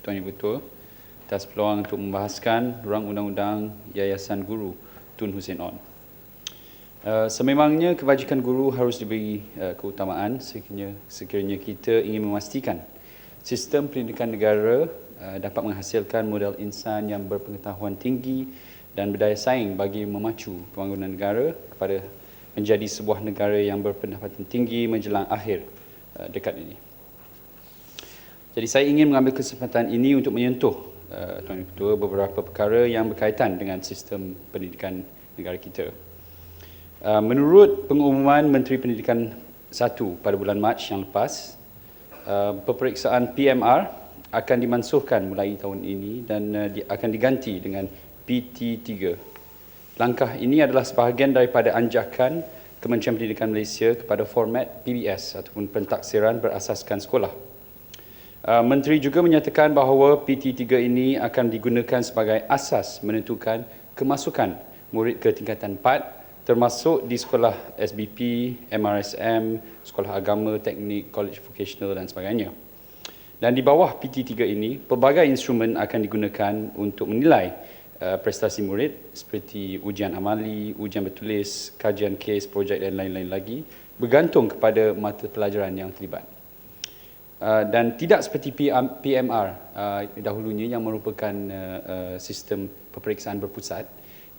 Tuan Ibu Ketua atas peluang untuk membahaskan rang undang-undang Yayasan Guru Tun Hussein On. Sememangnya kebajikan guru harus diberi keutamaan sekiranya kita ingin memastikan sistem pendidikan negara dapat menghasilkan model insan yang berpengetahuan tinggi dan berdaya saing bagi memacu pembangunan negara kepada menjadi sebuah negara yang berpendapatan tinggi menjelang akhir dekad ini. Jadi saya ingin mengambil kesempatan ini untuk menyentuh Tuan Ketua beberapa perkara yang berkaitan dengan sistem pendidikan negara kita. Menurut pengumuman Menteri Pendidikan 1 pada bulan Mac yang lepas, peperiksaan PMR akan dimansuhkan mulai tahun ini dan akan diganti dengan PT3. Langkah ini adalah sebahagian daripada anjakan Kementerian Pendidikan Malaysia kepada format PBS ataupun pentaksiran berasaskan sekolah. Menteri juga menyatakan bahawa PT3 ini akan digunakan sebagai asas menentukan kemasukan murid ke tingkatan 4 termasuk di sekolah SBP, MRSM, sekolah agama, teknik, college vocational dan sebagainya. Dan di bawah PT3 ini, pelbagai instrumen akan digunakan untuk menilai prestasi murid seperti ujian amali, ujian bertulis, kajian kes, projek dan lain-lain lagi bergantung kepada mata pelajaran yang terlibat. Dan tidak seperti PMR dahulunya yang merupakan sistem peperiksaan berpusat,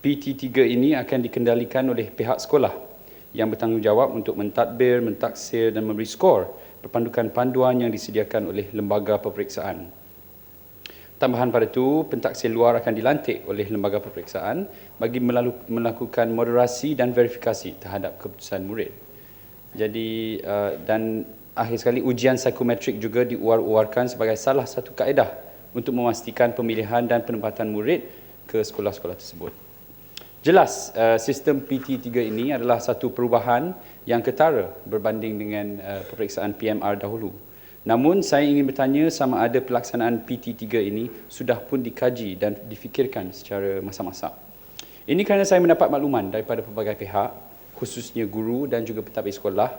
PT3 ini akan dikendalikan oleh pihak sekolah yang bertanggungjawab untuk mentadbir, mentaksir dan memberi skor berpandukan panduan yang disediakan oleh lembaga peperiksaan. Tambahan pada itu, pentaksir luar akan dilantik oleh lembaga peperiksaan bagi melakukan moderasi dan verifikasi terhadap keputusan murid. Jadi, dan akhir sekali ujian psikometrik juga diuar-uarkan sebagai salah satu kaedah untuk memastikan pemilihan dan penempatan murid ke sekolah-sekolah tersebut. Jelas, sistem PT3 ini adalah satu perubahan yang ketara berbanding dengan peperiksaan PMR dahulu. Namun, saya ingin bertanya sama ada pelaksanaan PT3 ini sudah pun dikaji dan difikirkan secara masak-masak. Ini kerana saya mendapat makluman daripada pelbagai pihak, khususnya guru dan juga pentadbir sekolah,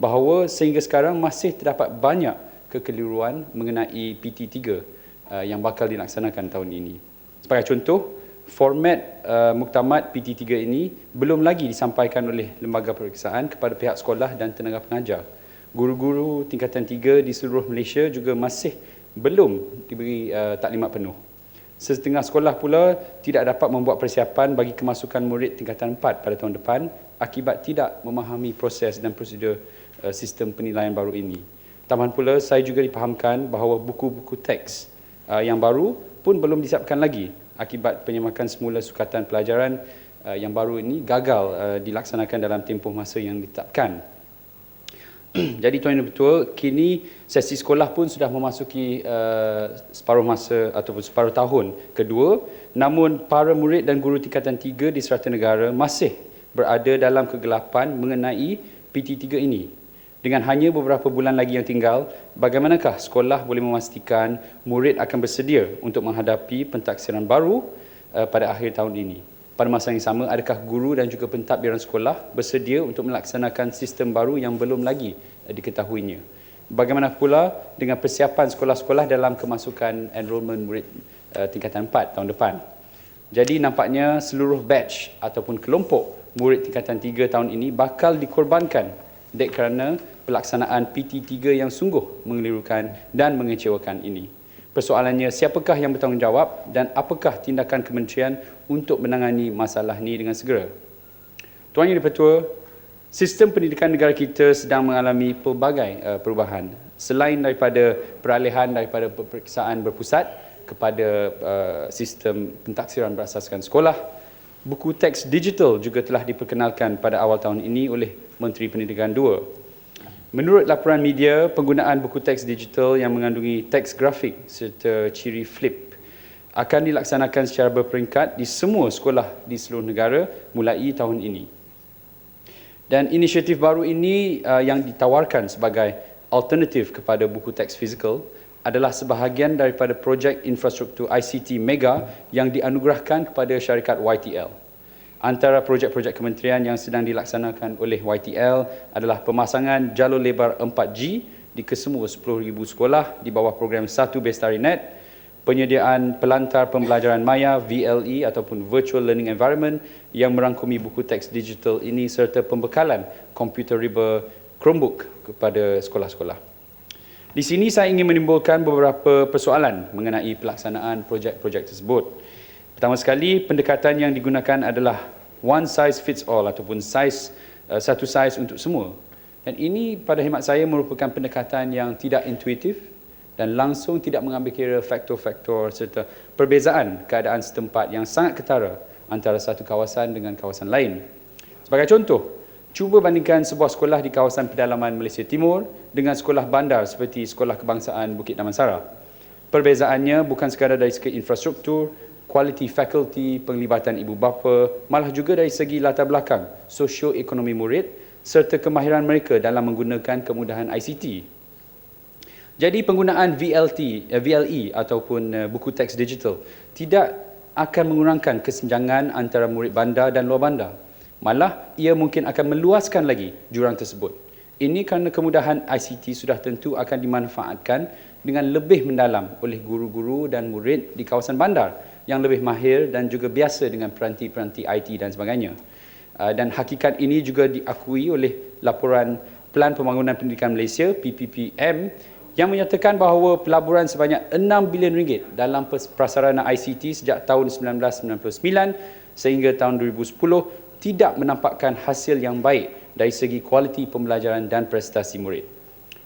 bahawa sehingga sekarang masih terdapat banyak kekeliruan mengenai PT3 yang bakal dilaksanakan tahun ini. Sebagai contoh, format muktamad PT3 ini belum lagi disampaikan oleh lembaga peperiksaan kepada pihak sekolah dan tenaga pengajar. Guru-guru tingkatan 3 di seluruh Malaysia juga masih belum diberi taklimat penuh. Setengah sekolah pula tidak dapat membuat persiapan bagi kemasukan murid tingkatan 4 pada tahun depan akibat tidak memahami proses dan prosedur sistem penilaian baru ini. Tambahan pula, saya juga dipahamkan bahawa buku-buku teks yang baru pun belum disiapkan lagi akibat penyemakan semula sukatan pelajaran yang baru ini gagal dilaksanakan dalam tempoh masa yang ditetapkan. Jadi Tuan Ibu Ketua, kini sesi sekolah pun sudah memasuki separuh masa ataupun separuh tahun kedua, namun para murid dan guru tingkatan 3 di serata negara masih berada dalam kegelapan mengenai PT3 ini. Dengan hanya beberapa bulan lagi yang tinggal, bagaimanakah sekolah boleh memastikan murid akan bersedia untuk menghadapi pentaksiran baru pada akhir tahun ini? Pada masa yang sama, adakah guru dan juga pentadbiran sekolah bersedia untuk melaksanakan sistem baru yang belum lagi diketahuinya? Bagaimana pula dengan persiapan sekolah-sekolah dalam kemasukan enrolment murid tingkatan 4 tahun depan? Jadi nampaknya seluruh batch ataupun kelompok murid tingkatan 3 tahun ini bakal dikorbankan dek kerana pelaksanaan PT3 yang sungguh mengelirukan dan mengecewakan ini. Persoalannya, siapakah yang bertanggungjawab dan apakah tindakan kementerian untuk menangani masalah ini dengan segera? Tuan Yang Di-Pertua, sistem pendidikan negara kita sedang mengalami pelbagai perubahan. Selain daripada peralihan daripada peperiksaan berpusat kepada sistem pentaksiran berasaskan sekolah, buku teks digital juga telah diperkenalkan pada awal tahun ini oleh Menteri Pendidikan 2. Menurut laporan media, penggunaan buku teks digital yang mengandungi teks grafik serta ciri flip akan dilaksanakan secara berperingkat di semua sekolah di seluruh negara mulai tahun ini. Dan inisiatif baru ini yang ditawarkan sebagai alternatif kepada buku teks fizikal adalah sebahagian daripada projek infrastruktur ICT Mega yang dianugerahkan kepada syarikat YTL. Antara projek-projek kementerian yang sedang dilaksanakan oleh YTL adalah pemasangan jalur lebar 4G di kesemua 10,000 sekolah di bawah program 1 Bestari Net, penyediaan pelantar pembelajaran maya VLE ataupun Virtual Learning Environment yang merangkumi buku teks digital ini serta pembekalan komputer riba Chromebook kepada sekolah-sekolah. Di sini saya ingin menimbulkan beberapa persoalan mengenai pelaksanaan projek-projek tersebut. Pertama sekali, pendekatan yang digunakan adalah one size fits all ataupun satu size untuk semua. Dan ini pada khidmat saya merupakan pendekatan yang tidak intuitif dan langsung tidak mengambil kira faktor-faktor serta perbezaan keadaan setempat yang sangat ketara antara satu kawasan dengan kawasan lain. Sebagai contoh, cuba bandingkan sebuah sekolah di kawasan pedalaman Malaysia Timur dengan sekolah bandar seperti Sekolah Kebangsaan Bukit Damansara. Perbezaannya bukan sekadar dari segi infrastruktur, kualiti fakulti, penglibatan ibu bapa, malah juga dari segi latar belakang sosio-ekonomi murid serta kemahiran mereka dalam menggunakan kemudahan ICT. Jadi penggunaan VLE ataupun buku teks digital tidak akan mengurangkan kesenjangan antara murid bandar dan luar bandar. Malah, ia mungkin akan meluaskan lagi jurang tersebut. Ini kerana kemudahan ICT sudah tentu akan dimanfaatkan dengan lebih mendalam oleh guru-guru dan murid di kawasan bandar yang lebih mahir dan juga biasa dengan peranti-peranti IT dan sebagainya. Dan hakikat ini juga diakui oleh laporan Pelan Pembangunan Pendidikan Malaysia, PPPM, yang menyatakan bahawa pelaburan sebanyak 6 bilion ringgit dalam prasarana ICT sejak tahun 1999 sehingga tahun 2010 tidak menampakkan hasil yang baik dari segi kualiti pembelajaran dan prestasi murid.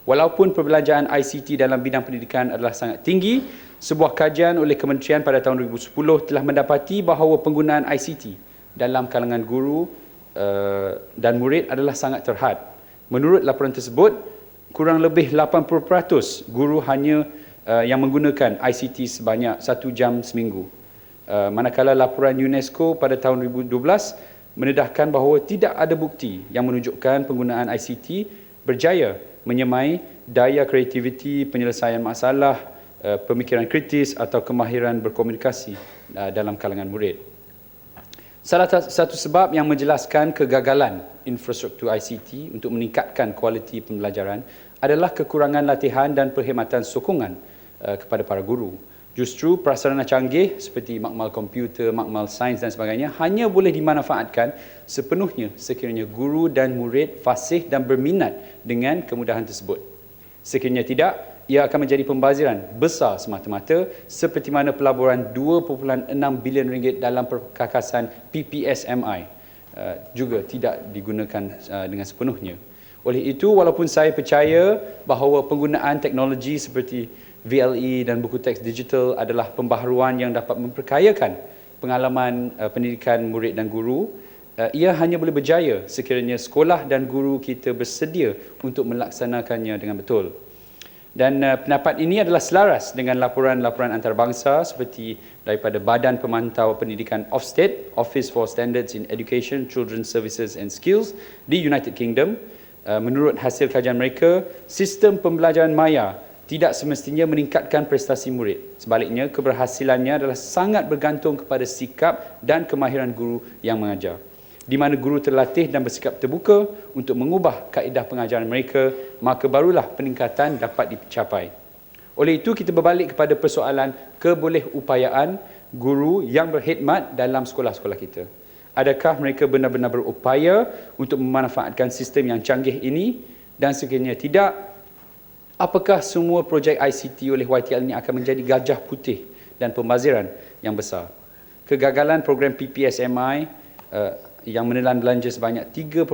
Walaupun perbelanjaan ICT dalam bidang pendidikan adalah sangat tinggi, sebuah kajian oleh Kementerian pada tahun 2010 telah mendapati bahawa penggunaan ICT dalam kalangan guru dan murid adalah sangat terhad. Menurut laporan tersebut, kurang lebih 80% guru hanya yang menggunakan ICT sebanyak 1 jam seminggu. Manakala laporan UNESCO pada tahun 2012 mendedahkan bahawa tidak ada bukti yang menunjukkan penggunaan ICT berjaya menyemai daya kreativiti, penyelesaian masalah, pemikiran kritis atau kemahiran berkomunikasi dalam kalangan murid. Salah satu sebab yang menjelaskan kegagalan infrastruktur ICT untuk meningkatkan kualiti pembelajaran adalah kekurangan latihan dan perkhidmatan sokongan kepada para guru. Justru prasarana canggih seperti makmal komputer, makmal sains dan sebagainya hanya boleh dimanfaatkan sepenuhnya sekiranya guru dan murid fasih dan berminat dengan kemudahan tersebut. Sekiranya tidak, ia akan menjadi pembaziran besar semata-mata seperti mana pelaburan 2.6 bilion ringgit dalam perkakasan PPSMI juga tidak digunakan dengan sepenuhnya. Oleh itu, walaupun saya percaya bahawa penggunaan teknologi seperti VLE dan buku teks digital adalah pembaharuan yang dapat memperkayakan pengalaman pendidikan murid dan guru, ia hanya boleh berjaya sekiranya sekolah dan guru kita bersedia untuk melaksanakannya dengan betul. Dan pendapat ini adalah selaras dengan laporan-laporan antarabangsa seperti daripada Badan Pemantau Pendidikan Ofsted, Office for Standards in Education, Children's Services and Skills di United Kingdom. Menurut hasil kajian mereka, sistem pembelajaran maya tidak semestinya meningkatkan prestasi murid. Sebaliknya, keberhasilannya adalah sangat bergantung kepada sikap dan kemahiran guru yang mengajar. Di mana guru terlatih dan bersikap terbuka untuk mengubah kaedah pengajaran mereka, maka barulah peningkatan dapat dicapai. Oleh itu, kita berbalik kepada persoalan kebolehupayaan guru yang berkhidmat dalam sekolah-sekolah kita. Adakah mereka benar-benar berupaya untuk memanfaatkan sistem yang canggih ini? Dan sekiranya tidak, apakah semua projek ICT oleh YTL ini akan menjadi gajah putih dan pembaziran yang besar? Kegagalan program PPSMI yang menelan belanja sebanyak 3.2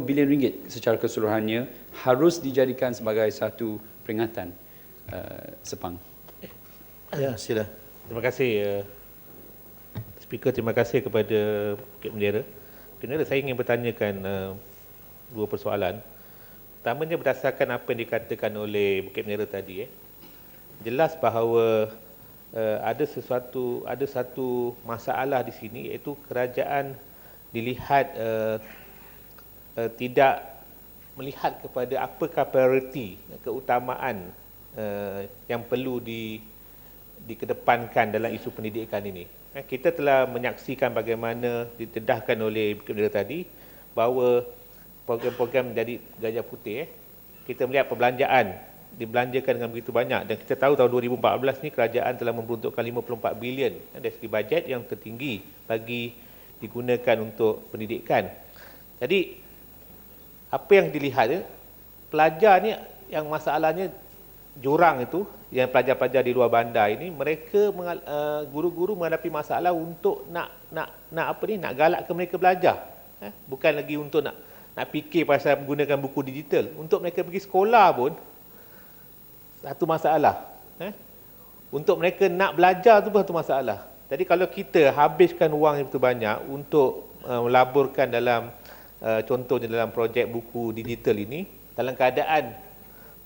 bilion ringgit secara keseluruhannya harus dijadikan sebagai satu peringatan. Sepang. Ya, sila. Terima kasih Speaker, terima kasih kepada Bukit Bendera. Bukit Bendera, saya ingin bertanyakan dua persoalan. Pertamanya berdasarkan apa yang dikatakan oleh Bukit Bendera tadi, jelas bahawa ada satu masalah di sini, iaitu kerajaan dilihat tidak melihat kepada apakah prioriti, keutamaan yang perlu dikedepankan dalam isu pendidikan ini. Kita telah menyaksikan bagaimana ditedahkan oleh Bukit Bendera tadi bahawa program-program menjadi gajah putih. Kita melihat perbelanjaan dibelanjakan dengan begitu banyak, dan kita tahu tahun 2014 ni kerajaan telah memperuntukkan 54 bilion dari segi bajet yang tertinggi bagi digunakan untuk pendidikan. Jadi apa yang dilihat pelajar ni yang masalahnya jurang itu, yang pelajar-pelajar di luar bandar ini, mereka guru-guru menghadapi masalah untuk nak galakkan mereka belajar. Bukan lagi untuk nak fikir pasal menggunakan buku digital. Untuk mereka pergi sekolah pun satu masalah. Untuk mereka nak belajar tu pun satu masalah. Jadi kalau kita habiskan wang yang begitu banyak untuk melaburkan dalam contohnya dalam projek buku digital ini, dalam keadaan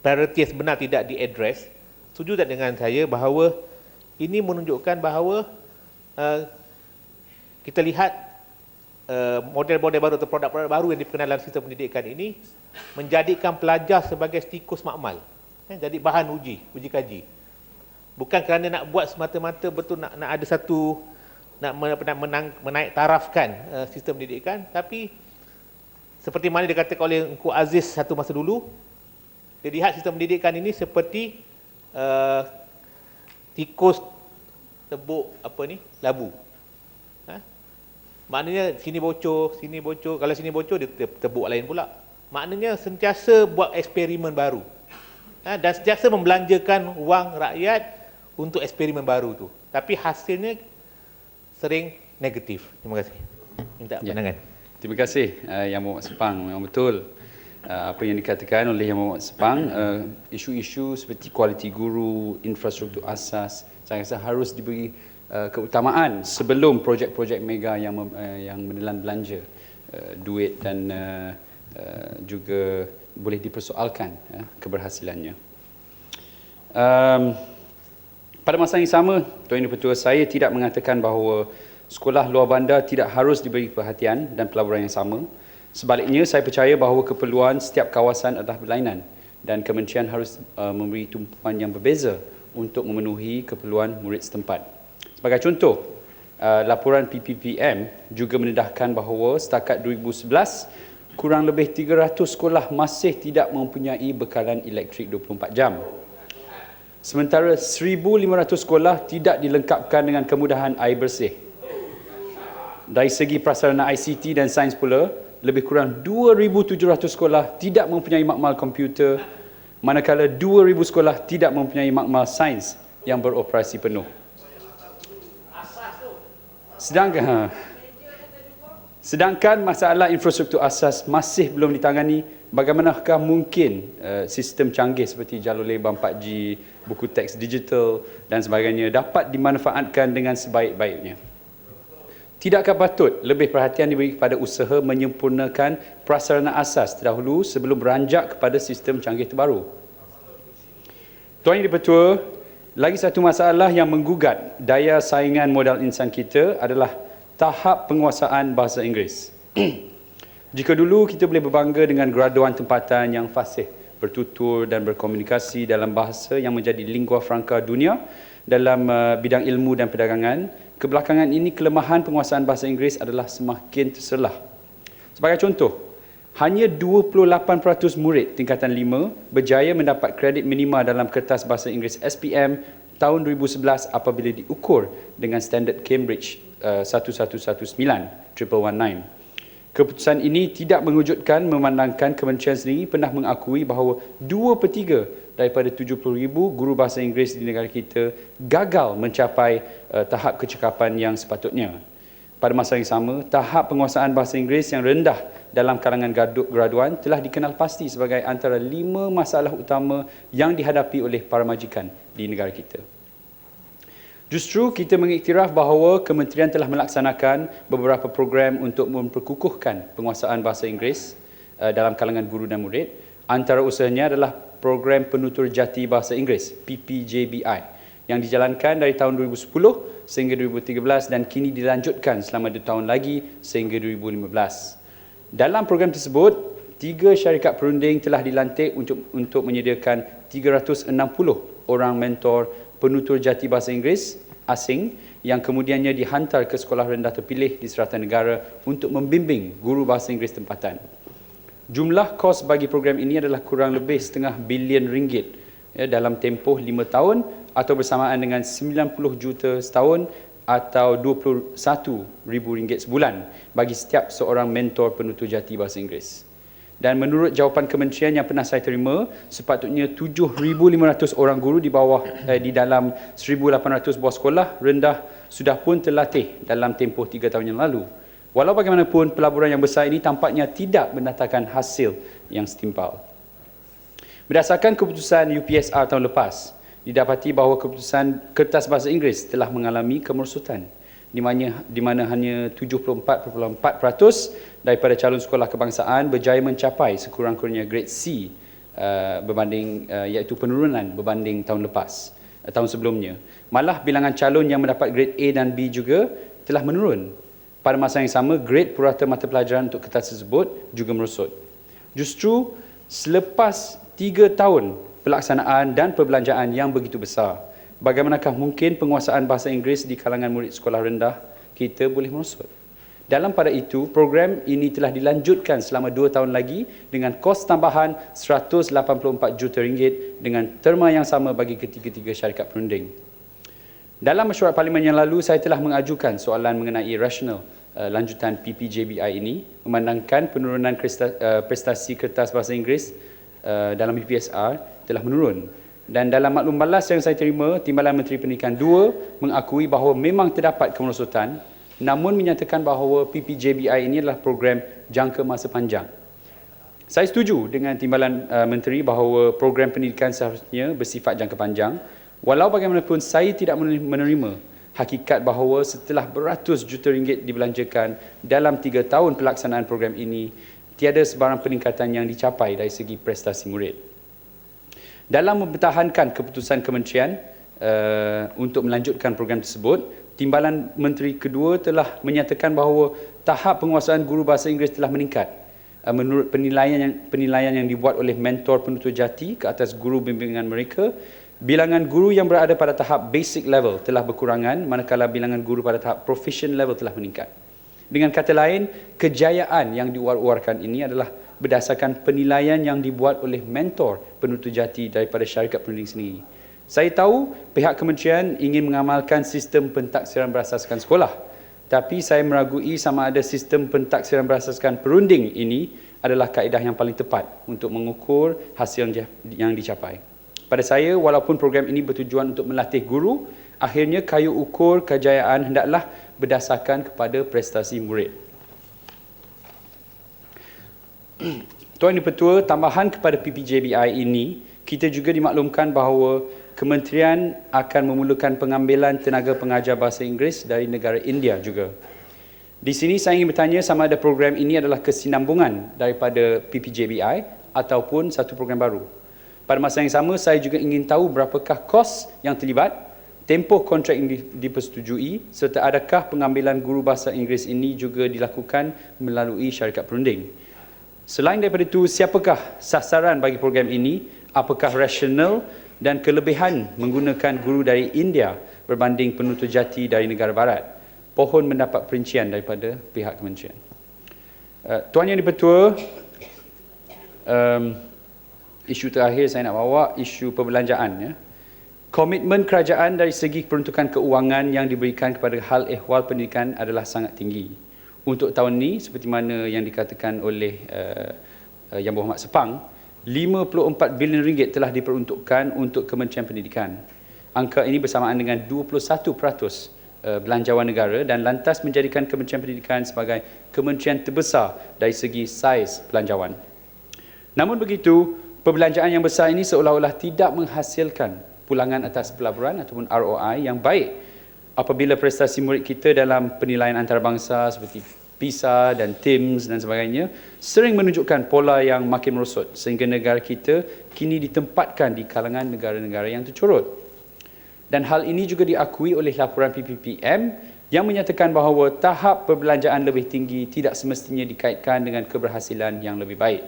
prioriti yang sebenar tidak diadres, setuju tak dengan saya bahawa ini menunjukkan bahawa kita lihat model-model baru atau produk-produk baru yang diperkenalkan dalam sistem pendidikan ini menjadikan pelajar sebagai tikus makmal, jadi bahan uji kaji. Bukan kerana nak buat semata-mata betul nak ada satu nak menaik tarafkan sistem pendidikan, tapi seperti mana dikatakan oleh Engku Aziz satu masa dulu, dia lihat sistem pendidikan ini seperti tikus tebuk labu. Maknanya sini bocor, kalau sini bocor dia tebuk lain pula. Maknanya sentiasa buat eksperimen baru. Dan sentiasa membelanjakan wang rakyat untuk eksperimen baru tu. Tapi hasilnya sering negatif. Terima kasih. Minta pandangan. Terima kasih Yang Mohamad Sepang. Memang betul apa yang dikatakan oleh Yang Mohamad Sepang, isu-isu seperti kualiti guru, infrastruktur asas, saya rasa harus diberi keutamaan sebelum projek-projek mega yang menelan belanja duit dan juga boleh dipersoalkan keberhasilannya. Pada masa yang sama, Tuan Yang Di-Pertua, saya tidak mengatakan bahawa sekolah luar bandar tidak harus diberi perhatian dan pelaburan yang sama. Sebaliknya, saya percaya bahawa keperluan setiap kawasan adalah berlainan dan kementerian harus memberi tumpuan yang berbeza untuk memenuhi keperluan murid setempat. Sebagai contoh, laporan PPPM juga mendedahkan bahawa setakat 2011, kurang lebih 300 sekolah masih tidak mempunyai bekalan elektrik 24 jam. Sementara 1,500 sekolah tidak dilengkapkan dengan kemudahan air bersih. Dari segi prasarana ICT dan sains pula, lebih kurang 2,700 sekolah tidak mempunyai makmal komputer, manakala 2,000 sekolah tidak mempunyai makmal sains yang beroperasi penuh. Sedangkan masalah infrastruktur asas masih belum ditangani, bagaimanakah mungkin sistem canggih seperti jalur lebar 4G, buku teks digital dan sebagainya dapat dimanfaatkan dengan sebaik-baiknya? Tidakkah patut lebih perhatian diberi kepada usaha menyempurnakan prasarana asas terdahulu sebelum beranjak kepada sistem canggih terbaru? Tuan Yang Di-Pertua, lagi satu masalah yang menggugat daya saingan modal insan kita adalah tahap penguasaan bahasa Inggeris. Jika dulu kita boleh berbangga dengan graduan tempatan yang fasih bertutur dan berkomunikasi dalam bahasa yang menjadi lingua franca dunia dalam bidang ilmu dan perdagangan, kebelakangan ini kelemahan penguasaan bahasa Inggeris adalah semakin terselah. Sebagai contoh, hanya 28% murid tingkatan 5 berjaya mendapat kredit minima dalam kertas bahasa Inggeris SPM tahun 2011 apabila diukur dengan standard Cambridge 1119. Keputusan ini tidak mengejutkan memandangkan kementerian sendiri pernah mengakui bahawa 2/3 daripada 70,000 guru bahasa Inggeris di negara kita gagal mencapai tahap kecekapan yang sepatutnya. Pada masa yang sama, tahap penguasaan bahasa Inggeris yang rendah dalam kalangan graduan telah dikenal pasti sebagai antara 5 masalah utama yang dihadapi oleh para majikan di negara kita. Justru kita mengiktiraf bahawa kementerian telah melaksanakan beberapa program untuk memperkukuhkan penguasaan bahasa Inggeris dalam kalangan guru dan murid. Antara usahanya adalah program penutur jati bahasa Inggeris, PPJBI, yang dijalankan dari tahun 2010 sehingga 2013 dan kini dilanjutkan selama 2 tahun lagi sehingga 2015. Dalam program tersebut, 3 syarikat perunding telah dilantik untuk menyediakan 360 orang mentor penutur jati bahasa Inggeris asing yang kemudiannya dihantar ke sekolah rendah terpilih di serata negara untuk membimbing guru bahasa Inggeris tempatan. Jumlah kos bagi program ini adalah kurang lebih RM0,5 bilion dalam tempoh 5 tahun atau bersamaan dengan 90 juta setahun atau RM21,000 sebulan bagi setiap seorang mentor penutur jati bahasa Inggeris. Dan menurut jawapan kementerian yang pernah saya terima, sepatutnya 7,500 orang guru di bawah di dalam 1,800 buah sekolah rendah sudah pun terlatih dalam tempoh 3 tahun yang lalu. Walau bagaimanapun, pelaburan yang besar ini tampaknya tidak mendatangkan hasil yang setimpal. Berdasarkan keputusan UPSR tahun lepas, didapati bahawa keputusan kertas bahasa Inggeris telah mengalami kemerosotan, di mana hanya 74.4% daripada calon sekolah kebangsaan berjaya mencapai sekurang-kurangnya grade C iaitu penurunan berbanding tahun lepas, tahun sebelumnya. Malah bilangan calon yang mendapat grade A dan B juga telah menurun. Pada masa yang sama, grade purata mata pelajaran untuk kertas tersebut juga merosot. Justru selepas 3 tahun pelaksanaan dan perbelanjaan yang begitu besar, bagaimanakah mungkin penguasaan bahasa Inggeris di kalangan murid sekolah rendah kita boleh merosot? Dalam pada itu, program ini telah dilanjutkan selama 2 tahun lagi dengan kos tambahan RM184 juta dengan terma yang sama bagi ketiga-tiga syarikat perunding. Dalam mesyuarat parlimen yang lalu, saya telah mengajukan soalan mengenai rasional lanjutan PPJBI ini, memandangkan penurunan prestasi kertas bahasa Inggeris dalam UPSR telah menurun. Dan dalam maklum balas yang saya terima, Timbalan Menteri Pendidikan 2 mengakui bahawa memang terdapat kemerosotan, namun menyatakan bahawa PPJBI ini adalah program jangka masa panjang. Saya setuju dengan Timbalan Menteri bahawa program pendidikan seharusnya bersifat jangka panjang, walau bagaimanapun saya tidak menerima hakikat bahawa setelah beratus juta ringgit dibelanjakan dalam 3 tahun pelaksanaan program ini, tiada sebarang peningkatan yang dicapai dari segi prestasi murid. Dalam mempertahankan keputusan kementerian untuk melanjutkan program tersebut, Timbalan Menteri kedua telah menyatakan bahawa tahap penguasaan guru bahasa Inggeris telah meningkat. Menurut penilaian yang dibuat oleh mentor penutur jati ke atas guru bimbingan mereka, bilangan guru yang berada pada tahap basic level telah berkurangan, manakala bilangan guru pada tahap proficient level telah meningkat. Dengan kata lain, kejayaan yang diwar-warkan ini adalah berdasarkan penilaian yang dibuat oleh mentor penutur jati daripada syarikat perunding sendiri. Saya tahu pihak kementerian ingin mengamalkan sistem pentaksiran berasaskan sekolah, tapi saya meragui sama ada sistem pentaksiran berasaskan perunding ini adalah kaedah yang paling tepat untuk mengukur hasil yang dicapai. Pada saya, walaupun program ini bertujuan untuk melatih guru, akhirnya kayu ukur kejayaan hendaklah berdasarkan kepada prestasi murid. Tuan Yang Dipertua, tambahan kepada PPJBI ini, kita juga dimaklumkan bahawa kementerian akan memulakan pengambilan tenaga pengajar bahasa Inggeris dari negara India juga. Di sini saya ingin bertanya sama ada program ini adalah kesinambungan daripada PPJBI ataupun satu program baru. Pada masa yang sama, saya juga ingin tahu berapakah kos yang terlibat, tempoh kontrak yang dipersetujui, serta adakah pengambilan guru bahasa Inggeris ini juga dilakukan melalui syarikat perunding. Selain daripada itu, siapakah sasaran bagi program ini? Apakah rasional dan kelebihan menggunakan guru dari India berbanding penutur jati dari negara barat? Pohon mendapat perincian daripada pihak kementerian. Tuan Yang Dipertua, isu terakhir saya nak bawa, isu perbelanjaan. Ya. Komitmen kerajaan dari segi peruntukan keuangan yang diberikan kepada hal ehwal pendidikan adalah sangat tinggi. Untuk tahun ini, seperti mana yang dikatakan oleh Yang Berhormat Sepang, RM54 bilion telah diperuntukkan untuk Kementerian Pendidikan. Angka ini bersamaan dengan 21% belanjawan negara dan lantas menjadikan Kementerian Pendidikan sebagai kementerian terbesar dari segi saiz belanjawan. Namun begitu, perbelanjaan yang besar ini seolah-olah tidak menghasilkan pulangan atas pelaburan ataupun ROI yang baik apabila prestasi murid kita dalam penilaian antarabangsa seperti PISA dan TIMSS dan sebagainya sering menunjukkan pola yang makin merosot sehingga negara kita kini ditempatkan di kalangan negara-negara yang tercorot. Dan hal ini juga diakui oleh laporan PPPM yang menyatakan bahawa tahap perbelanjaan lebih tinggi tidak semestinya dikaitkan dengan keberhasilan yang lebih baik.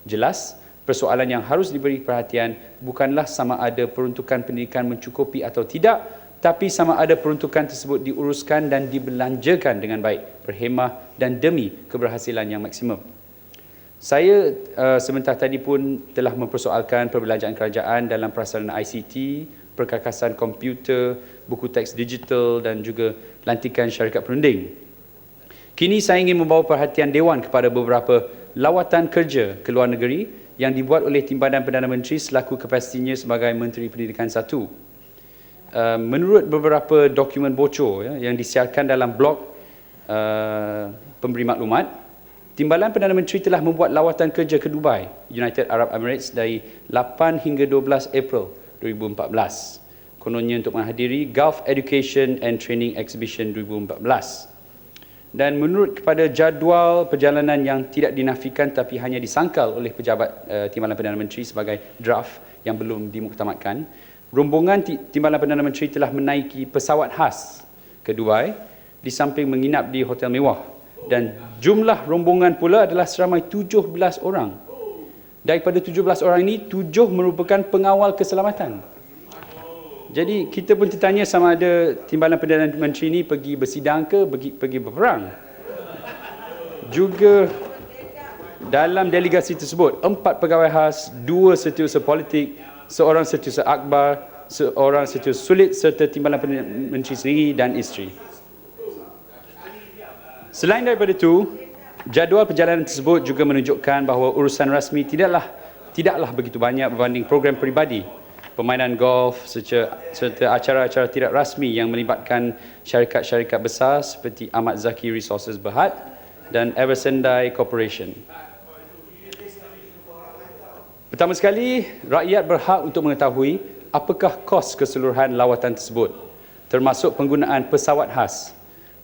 Jelas, persoalan yang harus diberi perhatian bukanlah sama ada peruntukan pendidikan mencukupi atau tidak, tapi sama ada peruntukan tersebut diuruskan dan dibelanjakan dengan baik, berhemah dan demi keberhasilan yang maksimum. Saya sebentar tadi pun telah mempersoalkan perbelanjaan kerajaan dalam prasarana ICT, perkakasan komputer, buku teks digital dan juga lantikan syarikat perunding. Kini saya ingin membawa perhatian Dewan kepada beberapa lawatan kerja ke luar negeri yang dibuat oleh Timbalan Perdana Menteri selaku kapasitinya sebagai Menteri Pendidikan 1. Menurut beberapa dokumen bocor yang disiarkan dalam blog pemberi maklumat, Timbalan Perdana Menteri telah membuat lawatan kerja ke Dubai, United Arab Emirates dari 8 hingga 12 April 2014. Kononnya untuk menghadiri Gulf Education and Training Exhibition 2014. Dan menurut kepada jadual perjalanan yang tidak dinafikan tapi hanya disangkal oleh pejabat Timbalan Perdana Menteri sebagai draft yang belum dimuktamadkan, rombongan Timbalan Perdana Menteri telah menaiki pesawat khas ke Dubai di samping menginap di hotel mewah. Dan jumlah rombongan pula adalah seramai 17 orang. Daripada 17 orang ini, 7 merupakan pengawal keselamatan. Jadi kita pun tertanya sama ada Timbalan Perdana Menteri ini pergi bersidang ke pergi berperang. Juga dalam delegasi tersebut, 4 pegawai khas, 2 setiausaha politik, seorang setiausaha akhbar, seorang setiausaha sulit serta Timbalan Perdana Menteri sendiri dan isteri. Selain daripada itu, jadual perjalanan tersebut juga menunjukkan bahawa urusan rasmi tidaklah begitu banyak berbanding program peribadi, permainan golf serta acara-acara tidak rasmi yang melibatkan syarikat-syarikat besar seperti Ahmad Zaki Resources Berhad dan Eversendai Corporation. Pertama sekali, rakyat berhak untuk mengetahui apakah kos keseluruhan lawatan tersebut, termasuk penggunaan pesawat khas,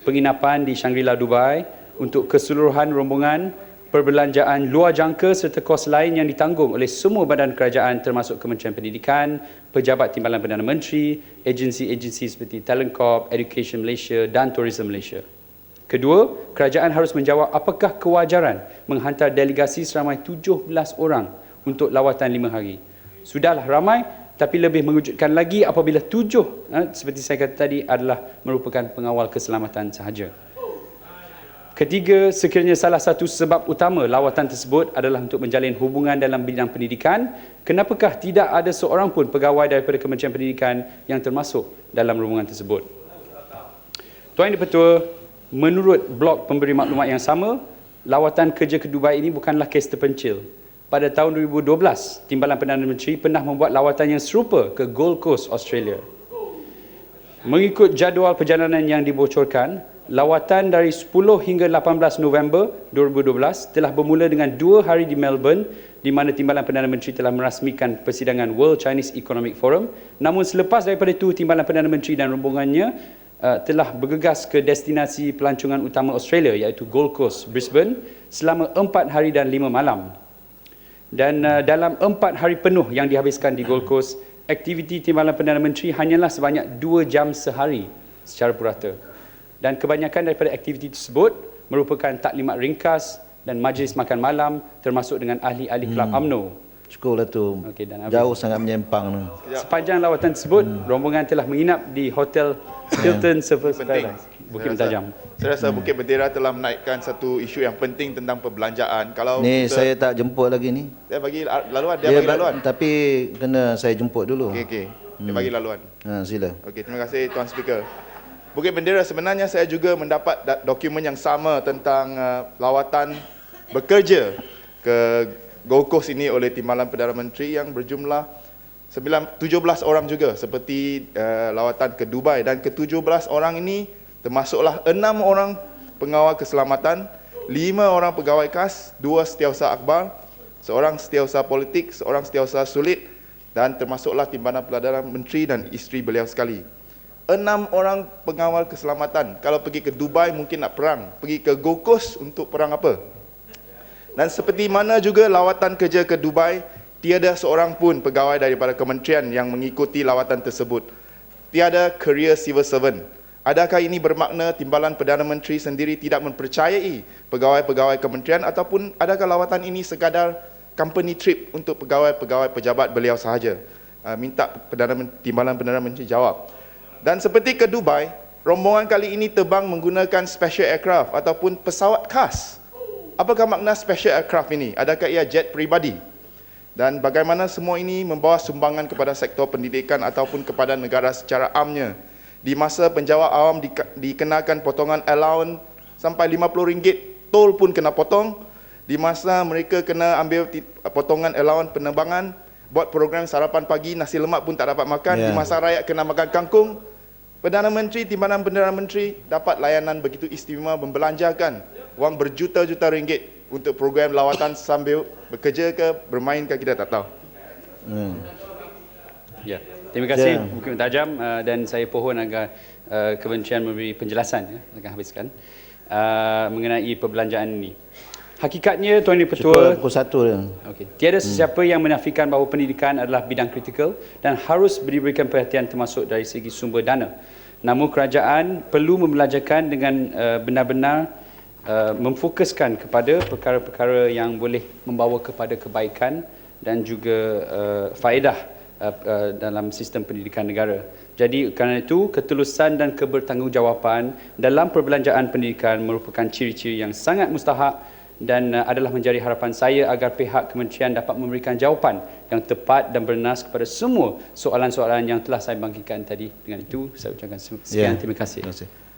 penginapan di Shangri-La Dubai untuk keseluruhan rombongan, perbelanjaan luar jangka serta kos lain yang ditanggung oleh semua badan kerajaan termasuk Kementerian Pendidikan, pejabat Timbalan Perdana Menteri, agensi-agensi seperti Talent Corp, Education Malaysia dan Tourism Malaysia. Kedua, kerajaan harus menjawab apakah kewajaran menghantar delegasi seramai 17 orang untuk lawatan 5 hari. Sudahlah ramai, tapi lebih mengejutkan lagi apabila 7, seperti saya kata tadi, adalah merupakan pengawal keselamatan sahaja. Ketiga, sekiranya salah satu sebab utama lawatan tersebut adalah untuk menjalin hubungan dalam bidang pendidikan, kenapakah tidak ada seorang pun pegawai daripada Kementerian Pendidikan yang termasuk dalam rombongan tersebut? Tuan Yang Dipertua, menurut blog pemberi maklumat yang sama, lawatan kerja ke Dubai ini bukanlah kes terpencil. Pada tahun 2012, Timbalan Perdana Menteri pernah membuat lawatan yang serupa ke Gold Coast, Australia. Mengikut jadual perjalanan yang dibocorkan, lawatan dari 10 hingga 18 November 2012 telah bermula dengan 2 hari di Melbourne, di mana Timbalan Perdana Menteri telah merasmikan persidangan World Chinese Economic Forum. Namun selepas daripada itu, Timbalan Perdana Menteri dan rombongannya telah bergegas ke destinasi pelancongan utama Australia iaitu Gold Coast, Brisbane selama 4 hari dan 5 malam. Dan dalam 4 hari penuh yang dihabiskan di Gold Coast, aktiviti Timbalan Perdana Menteri hanyalah sebanyak 2 jam sehari secara purata. Dan kebanyakan daripada aktiviti tersebut merupakan taklimat ringkas dan majlis makan malam termasuk dengan ahli-ahli kelab UMNO. Cukuplah tu. Okey, dan jauh sangat menyimpang tu. Sepanjang lawatan tersebut, rombongan telah menginap di Hotel Hilton Surfers Paradise, Bukit Mentajam. Saya rasa Bukit Bendera telah menaikkan satu isu yang penting tentang perbelanjaan. Kalau ni saya tak jemput lagi ni. Dia bagi laluan, bagi laluan. Tapi kena saya jemput dulu. Okey. Dia bagi laluan. Sila. Okey, terima kasih Tuan Speaker. Bukit Bendera, sebenarnya saya juga mendapat dokumen yang sama tentang lawatan bekerja ke Gold Coast ini oleh Timbalan Perdana Menteri yang berjumlah 17 orang juga seperti lawatan ke Dubai, dan ke-17 orang ini termasuklah 6 orang pengawal keselamatan, 5 orang pegawai kas, 2 setiausaha akhbar, seorang setiausaha politik, seorang setiausaha sulit, dan termasuklah Timbalan Perdana Menteri dan isteri beliau sekali. 6 orang pengawal keselamatan. Kalau pergi ke Dubai mungkin nak perang, pergi ke Gold Coast untuk perang apa? Dan seperti mana juga lawatan kerja ke Dubai, tiada seorang pun pegawai daripada kementerian yang mengikuti lawatan tersebut. Tiada career civil servant. Adakah ini bermakna Timbalan Perdana Menteri sendiri tidak mempercayai pegawai-pegawai kementerian, ataupun adakah lawatan ini sekadar company trip untuk pegawai-pegawai pejabat beliau sahaja? Minta Timbalan Perdana Menteri jawab. Dan seperti ke Dubai, rombongan kali ini terbang menggunakan special aircraft ataupun pesawat khas. apakah makna special aircraft ini? Adakah ia jet peribadi? Dan bagaimana semua ini membawa sumbangan kepada sektor pendidikan ataupun kepada negara secara amnya? Di masa penjawat awam dikenakan potongan allowance sampai RM50, tol pun kena potong. Di masa mereka kena ambil potongan allowance penerbangan, buat program sarapan pagi, nasi lemak pun tak dapat makan. Di masa rakyat kena makan kangkung, Perdana Menteri, Timbalan Perdana Menteri dapat layanan begitu istimewa membelanjakan wang berjuta-juta ringgit untuk program lawatan sambil bekerja ke bermain ke kita tak tahu. Ya, terima kasih Bukit Tajam dan saya pohon agar Kementerian memberi penjelasan akan habiskan mengenai perbelanjaan ini. Hakikatnya Tuan Yang Ketua, Pukul 1 dia. okey, tiada sesiapa yang menafikan bahawa pendidikan adalah bidang kritikal dan harus diberikan perhatian termasuk dari segi sumber dana. Namun kerajaan perlu membelajarkan dengan benar-benar memfokuskan kepada perkara-perkara yang boleh membawa kepada kebaikan dan juga faedah dalam sistem pendidikan negara. Jadi kerana itu ketulusan dan kebertanggungjawapan dalam perbelanjaan pendidikan merupakan ciri-ciri yang sangat mustahak dan adalah menjadi harapan saya agar pihak kementerian dapat memberikan jawapan yang tepat dan bernas kepada semua soalan-soalan yang telah saya bangkitkan tadi. Dengan itu saya ucapkan sekian, terima kasih. Terima kasih.